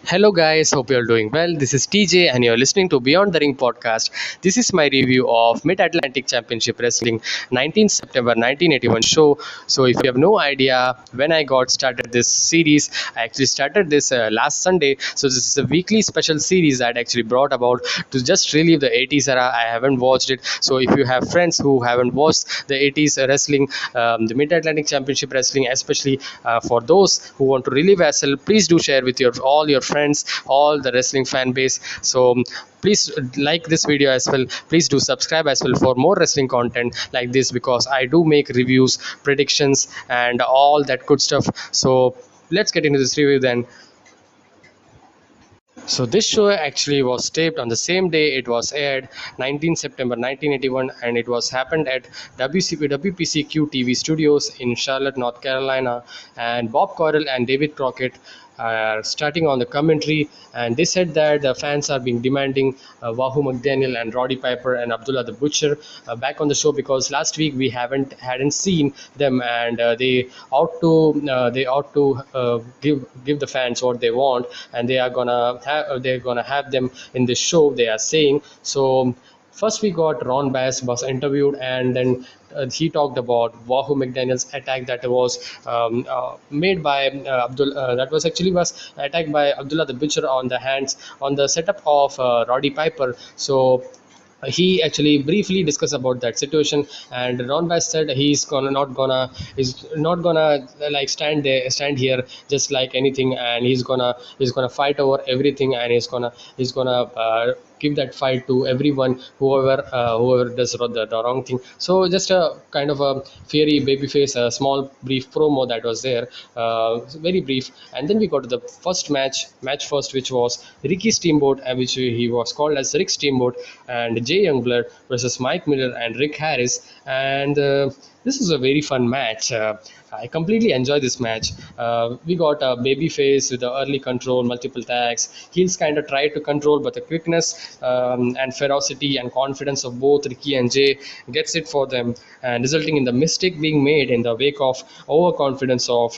Hello, guys. Hope you're doing well. This is TJ, and you're listening to Beyond the Ring podcast. This is my review of Mid Atlantic Championship Wrestling 19th September 1981 show. So, if you have no idea when I got started this series, I actually started this last Sunday. So, this is a weekly special series that I actually brought about to just relive the 80s era. I haven't watched it. So, if you have friends who haven't watched the 80s wrestling, the Mid Atlantic Championship Wrestling, especially for those who want to relive as well, please do share with your all your friends, all the wrestling fan base. So please like this video as well. Please do subscribe as well for more wrestling content like this, because I do make reviews, predictions, and all that good stuff. So let's get into this review then. So this show actually was taped on the same day it was aired, 19 September 1981, and it was happened at WPCQ TV studios in Charlotte, North Carolina. And Bob Coral and David Crockett are starting on the commentary, and they said that the fans are being demanding Wahoo McDaniel and Roddy Piper and Abdullah the Butcher back on the show, because last week we hadn't seen them, and they ought to give the fans what they want, and they're gonna have them in this show, they are saying. So first we got Ron Bass was interviewed, and then he talked about Wahoo McDaniel's attack that was made by that was actually was attacked by Abdullah the Butcher on the hands on the setup of Roddy Piper. So he actually briefly discussed about that situation, and Ron Bass said he's not gonna like stand here just like anything, and he's gonna fight over everything, and he's gonna give that fight to everyone, whoever does the wrong thing. So just a kind of a fiery babyface, a small brief promo that was there, very brief. And then we got to the first match first, which was Ricky Steamboat, which he was called as Rick Steamboat, and Jay Youngblood versus Mike Miller and Rick Harris. And this is a very fun match. I completely enjoy this match. We got a babyface with the early control, multiple tags. Heels kind of tried to control, but the quickness and ferocity and confidence of both Ricky and Jay gets it for them, and resulting in the mistake being made in the wake of overconfidence of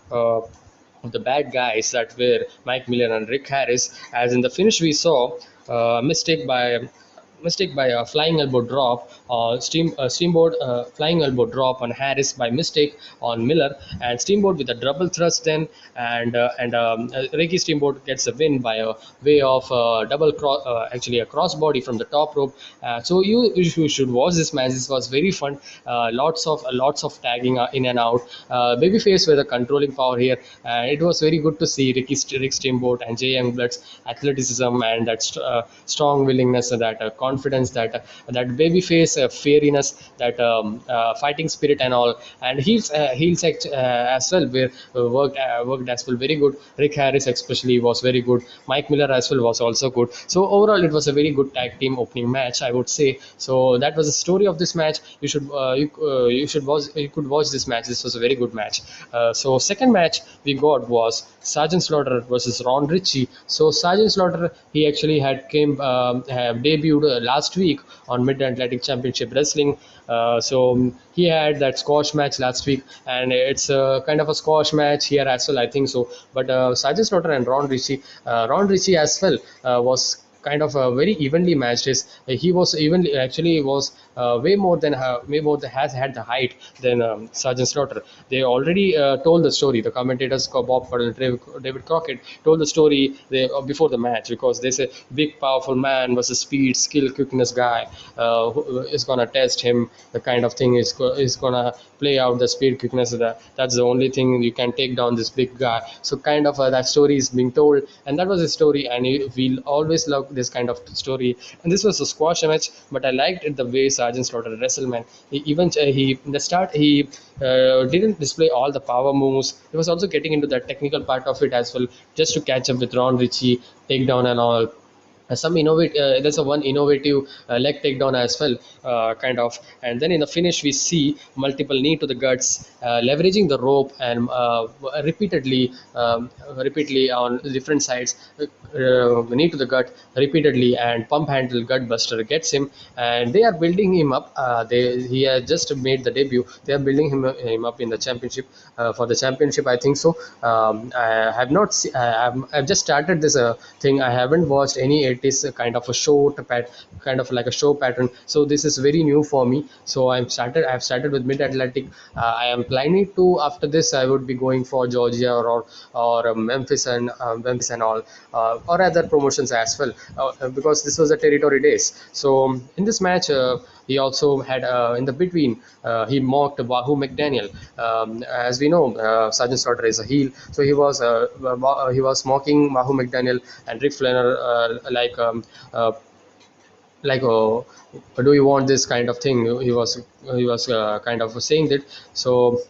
the bad guys that were Mike Miller and Rick Harris. As in the finish, we saw mistake by a flying elbow drop, Steamboat flying elbow drop on Harris by mistake on Miller, and Steamboat with a double thrust then, and Ricky Steamboat gets a win by a way of actually a crossbody from the top rope. So you should watch this match. This was very fun. Lots of tagging in and out. Babyface with a controlling power here, and it was very good to see Rick Steamboat and Jay Youngblood's athleticism and that strong willingness, that confidence, that babyface fairiness, that fighting spirit and all. And heels as well were worked as well very good. Rick Harris especially was very good. Mike Miller as well was also good. So overall, it was a very good tag team opening match, I would say. So that was the story of this match. You could watch this match. This was a very good match. So second match we got was Sergeant Slaughter versus Ron Ritchie. So Sergeant Slaughter, he actually have debuted last week on Mid Atlantic Championship Wrestling. So he had that squash match last week, and it's kind of a squash match here as well, I think so. But Sergeant Slaughter and Ron Ritchie as well was kind of very evenly matched. He was evenly actually was way more than has had the height than Sergeant Slaughter. They already told the story. The commentators, Bob Caudle and David Crockett, told the story before the match, because they say big powerful man versus speed, skill, quickness guy who is gonna test him. The kind of thing is gonna play out the speed, quickness. That's the only thing you can take down this big guy. So kind of that story is being told, and that was a story, and we'll always love this kind of story. And this was a squash match, but I liked it the way Sergeant Slaughter wrestled, man. He in the start he didn't display all the power moves. He was also getting into the technical part of it as well, just to catch up with Ron Ritchie, takedown and all. some innovate there's a one innovative leg takedown as well, kind of. And then in the finish we see multiple knee to the guts, leveraging the rope and repeatedly on different sides, knee to the gut repeatedly, and pump handle gut buster gets him. And they are building him up. He has just made the debut. They are building him up in the championship, for the championship, I think so. I have not I've just started this thing. I haven't watched any 80s kind of a kind of like a show pattern. So this is very new for me. So I've started with Mid Atlantic. I am planning to, after this I would be going for Georgia, or Memphis and all, or other promotions as well, because this was the territory days. So in this match, he also had, in the between, he mocked Wahoo McDaniel. As we know, Sergeant Slaughter is a heel, so he was mocking Wahoo McDaniel and Rick Flanner, like, do you want this kind of thing? He was kind of saying that. So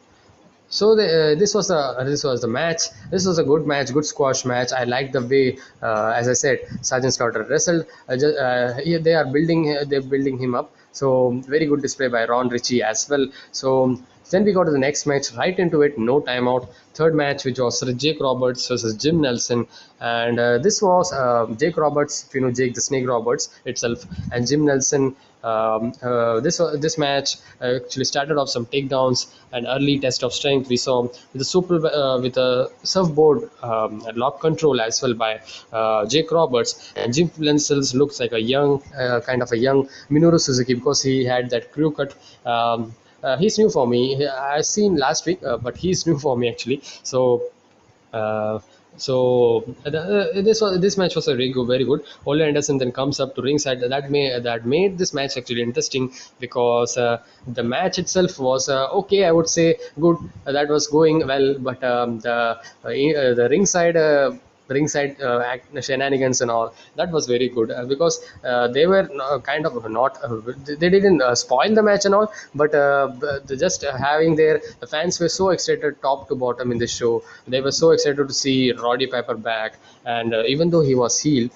this was the match. This was a good match, good squash match. I like the way, as I said, Sergeant Slaughter wrestled. They're building him up. So very good display by Ron Ritchie as well. So then we go to the next match, right into it, no timeout. Third match, which was Jake Roberts versus Jim Nelson, and this was Jake Roberts, if you know Jake the Snake Roberts itself, and Jim Nelson. This match actually started off some takedowns and early test of strength. We saw with a surfboard lock control as well by Jake Roberts, and Jim Nelson looks like a young, kind of a young Minoru Suzuki, because he had that crew cut. He's new for me. I've seen last week, but he's new for me actually. Uh, this match was a very good. Ole Anderson then comes up to ringside. That made this match actually interesting, because the match itself was okay. I would say good. That was going well, but the ringside shenanigans and all, that was very good, because they were kind of not they didn't spoil the match and all, but just having the fans were so excited top to bottom in the show. They were so excited to see Roddy Piper back, and even though he was heel,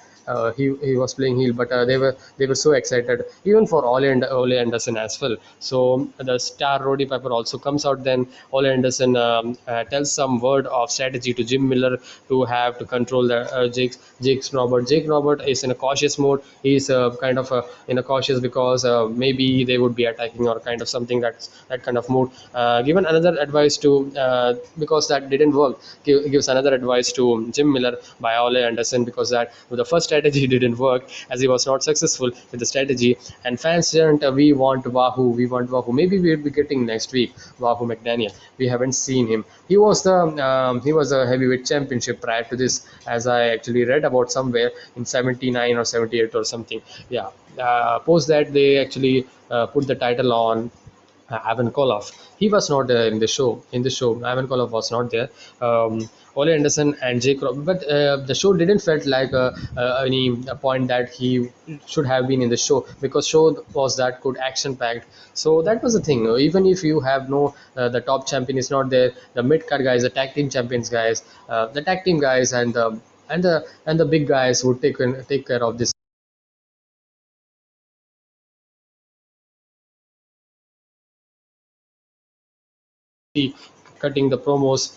he was playing heel, but they were so excited, even for Ole Anderson as well. So the star Roddy Piper also comes out. Then Ole Anderson tells some word of strategy to Jim Miller to have to control the Jake's Robert. Jake Robert is in a cautious mode. He's kind of in a cautious, because maybe they would be attacking, or kind of something, that kind of mode. Given another advice to, because that didn't work, gives another advice to Jim Miller by Ole Anderson, because that the first strategy didn't work, as he was not successful with the strategy. And fans didn't, we want Wahoo. Maybe we'll be getting next week Wahoo McDaniel. We haven't seen him. He was a heavyweight championship prior to this, as I actually read about somewhere in 79 or 78 or something. Yeah. Post that, they actually put the title on Ivan Koloff. He was not in the show. In the show, Ivan Koloff was not there. Ole Anderson and Jake Roberts, but the show didn't felt like any point that he should have been in the show, because show was that good, action packed. So that was the thing. Even if you have no, the top champion is not there, the mid card guys, the tag team champions guys, the tag team guys, and the big guys would take care of this, cutting the promos,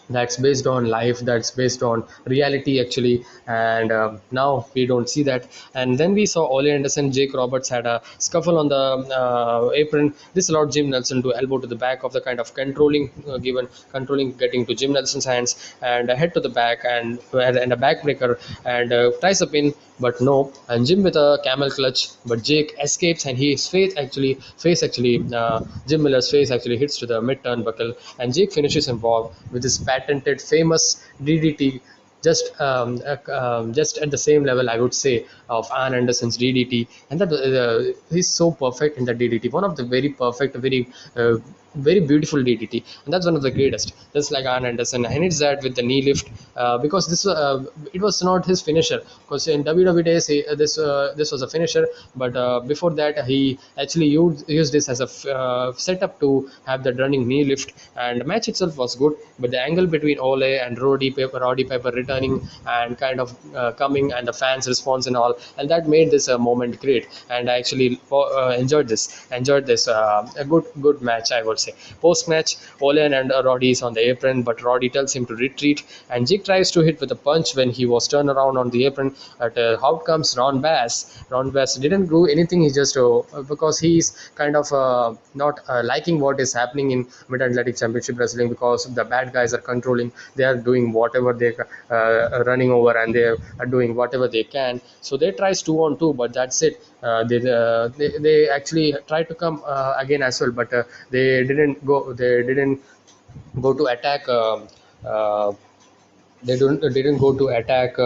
that's based on life, that's based on reality actually. And now we don't see that. And then we saw Ole Anderson, Jake Roberts had a scuffle on the apron. This allowed Jim Nelson to elbow to the back of the kind of controlling, getting to Jim Nelson's hands, and a head to the back, and a backbreaker, and tries a pin, but no. And Jim with a camel clutch, but Jake escapes, and his Jim Miller's face actually hits to the mid turnbuckle, and Jake finishes him off with his patented famous DDT, just at the same level, I would say, of Arn Anderson's DDT. And that he's so perfect in the DDT, one of the very perfect, very beautiful DDT, and that's one of the greatest, just like Arn Anderson. And it's that with the knee lift, because it was not his finisher, because in WWE days, this was a finisher, but before that he actually used this as a setup to have the running knee lift. And the match itself was good, but the angle between Ole and Roddy Piper returning and kind of coming, and the fans response and all, and that made this moment great. And I actually enjoyed this a good match, I would say. Post match, Olen and Roddy is on the apron, but Roddy tells him to retreat, and Jake tries to hit with a punch when he was turned around on the apron. But out comes Ron Bass. Ron Bass didn't do anything. He just because he's kind of not liking what is happening in Mid Atlantic Championship Wrestling, because the bad guys are controlling. They are doing whatever they running over, and they are doing whatever they can. So they tries 2-on-2, but that's it. They actually tried to come again as well, but they didn't go. They didn't go to attack. Uh, they didn't go to attack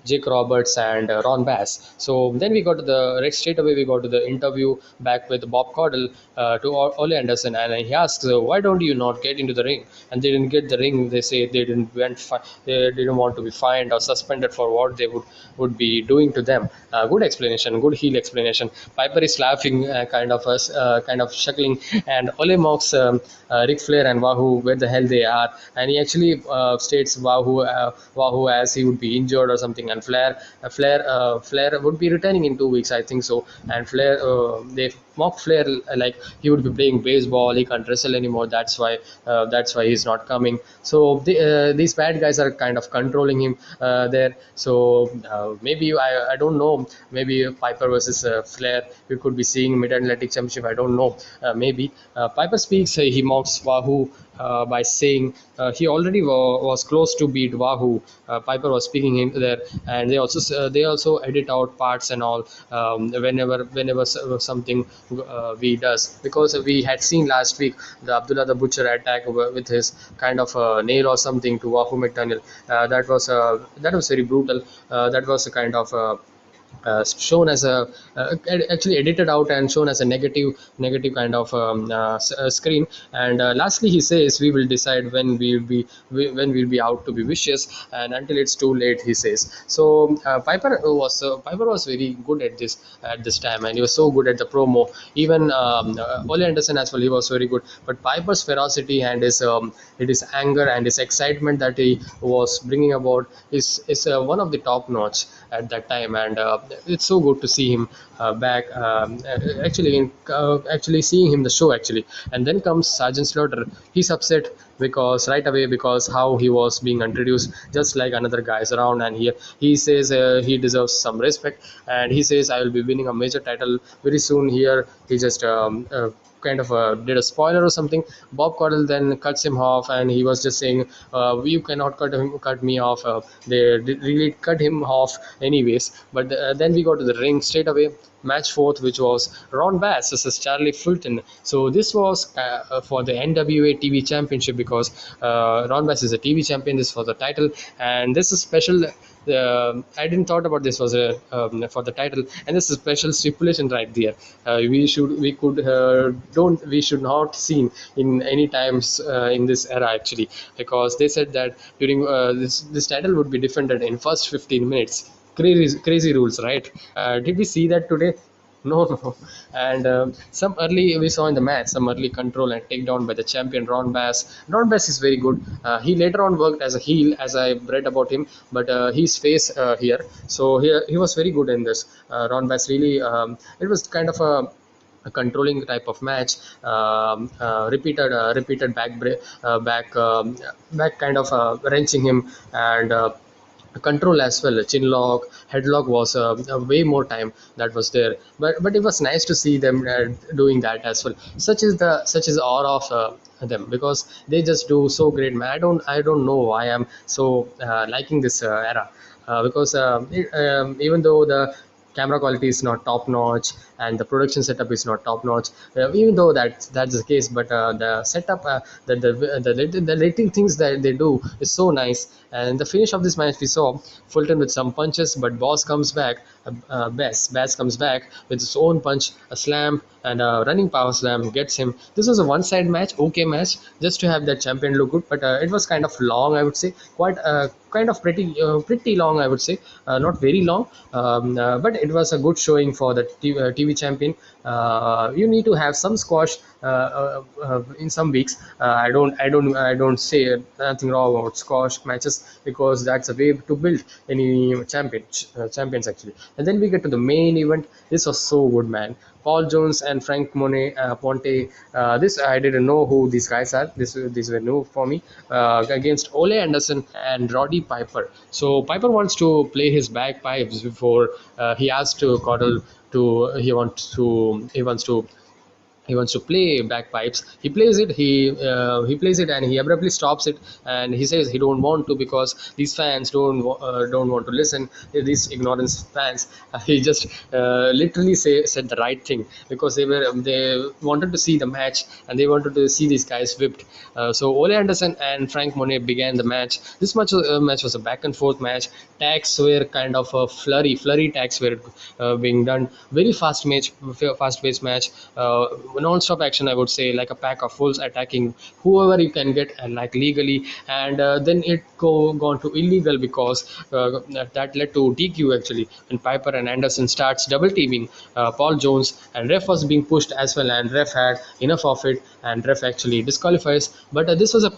Jake Roberts and Ron Bass. So then we got to the right straight away. We got to the interview back with Bob Caudle to Ole Anderson, and he asks, "Why don't you not get into the ring?" And they didn't get the ring. They say they didn't want to be fined or suspended for what they would be doing to them. Good explanation, good heel explanation. Piper is laughing, kind of chuckling, and Ole mocks Ric Flair and Wahoo where the hell they are, and he actually states Wahoo as he would be injured or something, and Flair would be returning in 2 weeks, I think so. And Flair, they mock Flair like he would be playing baseball, he can't wrestle anymore. That's why he's not coming. So these bad guys are kind of controlling him there. So maybe I don't know. Maybe Piper versus Flair we could be seeing Mid Atlantic Championship. I don't know. Maybe Piper speaks. He mocks Wahoo by saying he already was close to beat Wahoo. Piper was speaking in there, and they also edit out parts and all whenever something we does, because we had seen last week the Abdullah the Butcher attack with his kind of nail or something to Wahoo McDaniel. That was very brutal. That was a kind of shown as a actually edited out and shown as a negative kind of screen. And lastly he says we will decide when we'll be out to be vicious, and until it's too late, he says. So Piper was very good at this time, and he was so good at the promo. Even Ole Anderson as well, he was very good. But Piper's ferocity and his anger and his excitement that he was bringing about is one of the top notch at that time. And it's so good to see him back, actually seeing him the show actually. And then comes Sergeant Slaughter. He's upset because right away, because how he was being introduced just like another guys around, and he says he deserves some respect, and he says I will be winning a major title very soon. Here he just kind of did a spoiler or something. Bob Caudle then cuts him off, and he was just saying, "You cannot cut me off." They really cut him off, anyways. But then we go to the ring straight away. Match fourth, which was Ron Bass versus Charlie Fulton. So this was for the NWA TV Championship, because Ron Bass is a TV champion. This was the title, and this is special. I didn't thought about this was a for the title, and this is a special stipulation right there. We should not seen in any times in this era actually, because they said that during this title would be defended in first 15 minutes. Crazy rules, right? Did we see that today? No, no. And some early we saw in the match some early control and takedown by the champion Ron Bass. Ron Bass is very good. He later on worked as a heel, as I read about him, but his face here. So here he was very good in this. Ron Bass really. It was kind of a controlling type of match. Repeated back kind of wrenching him, and control as well. Chin lock, headlock was way more time that was there. But it was nice to see them doing that as well. Such is aura of them, because they just do so great, man. I don't know why I'm so liking this era, because even though the camera quality is not top notch and the production setup is not top notch, even though that's the case, but the setup, the rating things that they do is so nice. And the finish of this match, we saw Fulton with some punches, but Boss comes back. Bass comes back with his own punch, a slam, and a running power slam gets him. This was a one-side match, okay match, just to have that champion look good, but it was kind of long, I would say, quite kind of pretty long, I would say, not very long, but it was a good showing for the TV TV champion, you need to have some squash in some weeks. I don't say nothing wrong about squash matches, because that's a way to build any champions actually. And then we get to the main event. This was so good, man. Paul Jones and Frank Monet, Ponte. This I didn't know who these guys are. These were new for me. Against Ole Anderson and Roddy Piper. So Piper wants to play his bagpipes before he has to Caudle to he wants to play bagpipes. He plays it. He plays it, and he abruptly stops it. And he says he don't want to, because these fans don't want to listen. These ignorance fans. He just literally said the right thing, because they wanted to see the match, and they wanted to see these guys whipped. So Ole Anderson and Frank Monet began the match. This match was a back and forth match. Tags were kind of a flurry tags were being done. Very fast paced match. Non-stop action, I would say, like a pack of wolves attacking whoever you can get, and like legally. And then it gone to illegal, because that led to DQ actually. And Piper and Anderson starts double teaming Paul Jones, and ref was being pushed as well, and ref had enough of it, and ref actually disqualifies. But this was a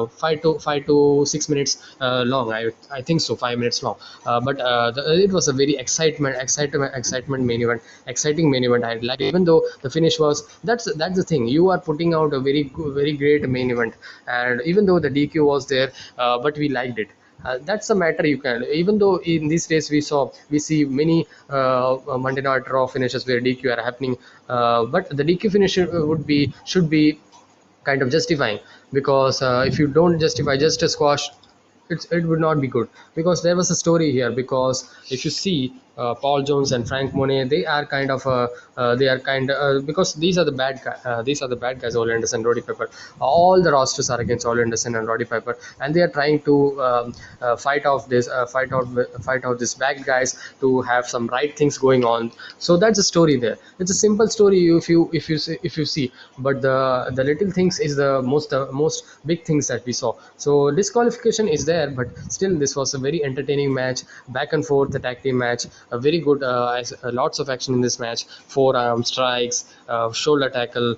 5 to 6 minutes long. I think so, 5 minutes long. But it was a very excitement main event, exciting main event. I like, even though the finish was, that's the thing. You are putting out a very great main event, and even though the DQ was there, but we liked it. That's the matter. You can, even though in these days we see many Monday Night Raw finishes where DQ are happening, but the DQ finish should be kind of justifying, because if you don't justify just a squash, it would not be good, because there was a story here. Because if you see Paul Jones and Frank Monet, they are kind of because these are the bad guys, Ole Anderson, Roddy Piper. All the rosters are against Ole Anderson and Roddy Piper, and they are trying to fight out these bad guys to have some right things going on. So that's a story there. It's a simple story if you see, but the little things is the most big things that we saw. So disqualification is there, but still this was a very entertaining match, back and forth, the tag team match. A very good, lots of action in this match. Forearm strikes, shoulder tackle,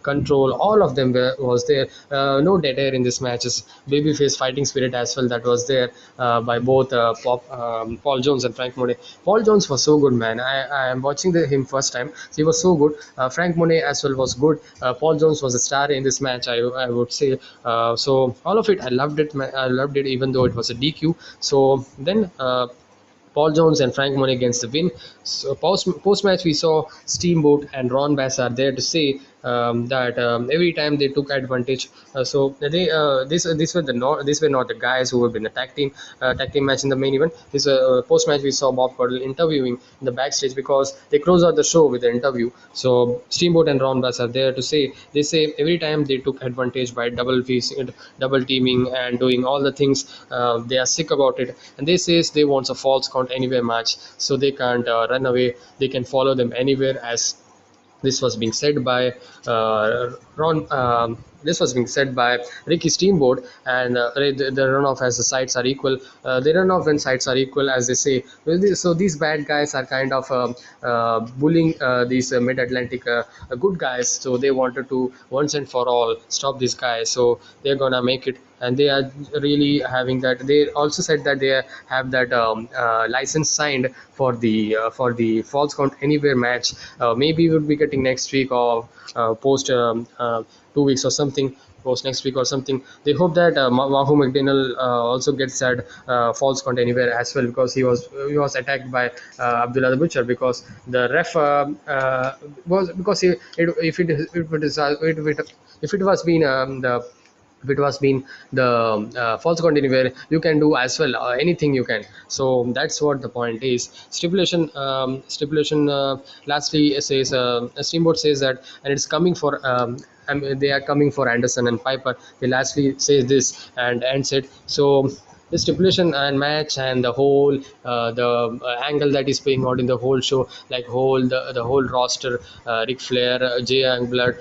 control, all of them was there. No dead air in this matches. Babyface fighting spirit as well, that was there by both Paul Jones and Frank Monet. Paul Jones was so good, man. I am watching him first time. He was so good. Frank Monet as well was good. Paul Jones was a star in this match, I would say. So all of it, I loved it. I loved it, even though it was a DQ. So then. Paul Jones and Frank Monet against the win. So post match, we saw Steamboat and Ron Bass are there to say that every time they took advantage. So they these were not the guys who have been a tag team match in the main event. This post match, we saw Bob Caudle interviewing in the backstage, because they close out the show with the interview. So Steamboat and Ron Bass are there to say, they say every time they took advantage by double teaming and doing all the things, they are sick about it, and they says they want a false count anywhere match, so they can't run away. They can follow them anywhere, as this was being said by Ron. This was being said by Ricky Steamboat, and the runoff as the sides are equal. They run off when sides are equal, as they say. So these bad guys are kind of bullying these mid-Atlantic good guys. So they wanted to once and for all stop these guys. So they're gonna make it, and they are really having that. They also said that they have that license signed for the false count anywhere match. Maybe we'll be getting next week, or post 2 weeks or something, post next week or something. They hope that Wahoo McDaniel also gets that false count anywhere as well, because he was attacked by Abdullah the Butcher, because the ref was, because if it was been the if it was been the false count anywhere, you can do as well, anything you can. So that's what the point is. Stipulation lastly says, Steamboat says that, and it's coming for they are coming for Anderson and Piper. They lastly says this and ends it. So the stipulation and match and the whole the angle that is playing out in the whole show, like the whole roster, Ric Flair, Jay Youngblood,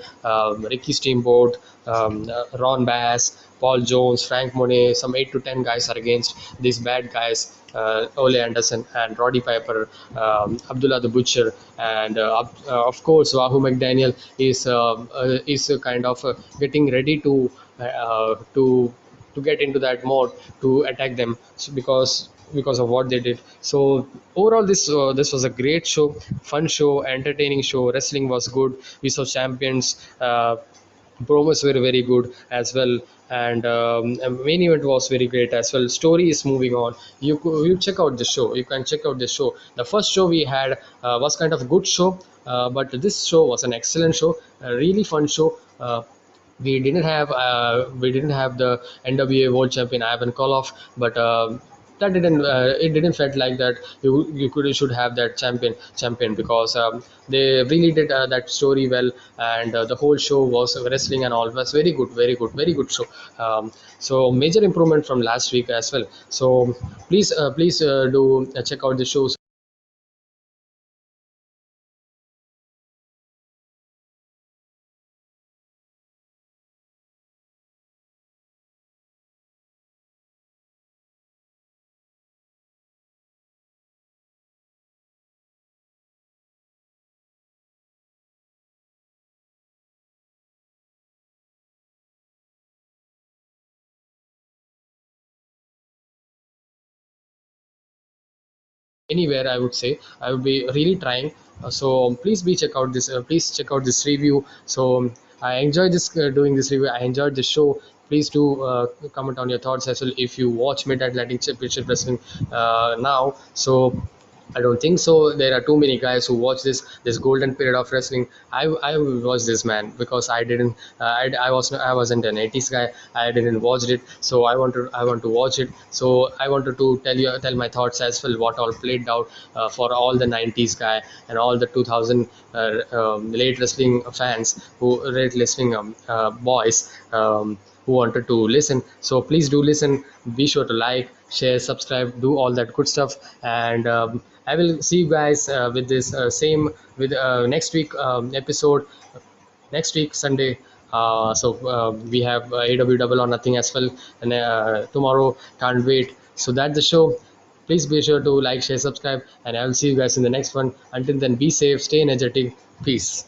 Ricky Steamboat, Ron Bass, Paul Jones, Frank Monet, some 8 to 10 guys are against these bad guys, Ole Anderson and Roddy Piper, Abdullah the Butcher, and of course Wahoo McDaniel is kind of getting ready to get into that mode to attack them, so because of what they did. So overall, this was a great show, fun show, entertaining show. Wrestling was good. We saw champions. Promos were very good as well, and main event was very great as well. Story is moving on. You check out the show. You can check out the show. The first show we had was kind of a good show, but this show was an excellent show, a really fun show. We didn't have the NWA World Champion Ivan Koloff, but that didn't it didn't felt like that you should have that champion because they really did that story well, and the whole show was wrestling and all was very good, very good, very good show. So major improvement from last week as well. So please do check out the shows. Anywhere, I would say I would be really trying. So please be check out this please check out this review. So I enjoyed this doing this review. I enjoyed the show. Please do comment on your thoughts as well if you watch Mid Atlantic Championship Wrestling now. So I don't think so. There are too many guys who watch this golden period of wrestling. I was this man because I didn't I wasn't an 80s guy. I didn't watch it. So I want to watch it. So I wanted to tell my thoughts as well. What all played out for all the 90s guy and all the 2000 late wrestling fans late wrestling boys. Who wanted to listen. So please do listen. Be sure to like, share, subscribe, do all that good stuff. And I will see you guys with this same with next week episode next week Sunday. So we have AW Double or Nothing as well, and tomorrow can't wait. So that's the show. Please be sure to like, share, subscribe, and I will see you guys in the next one. Until then, be safe, stay energetic, peace.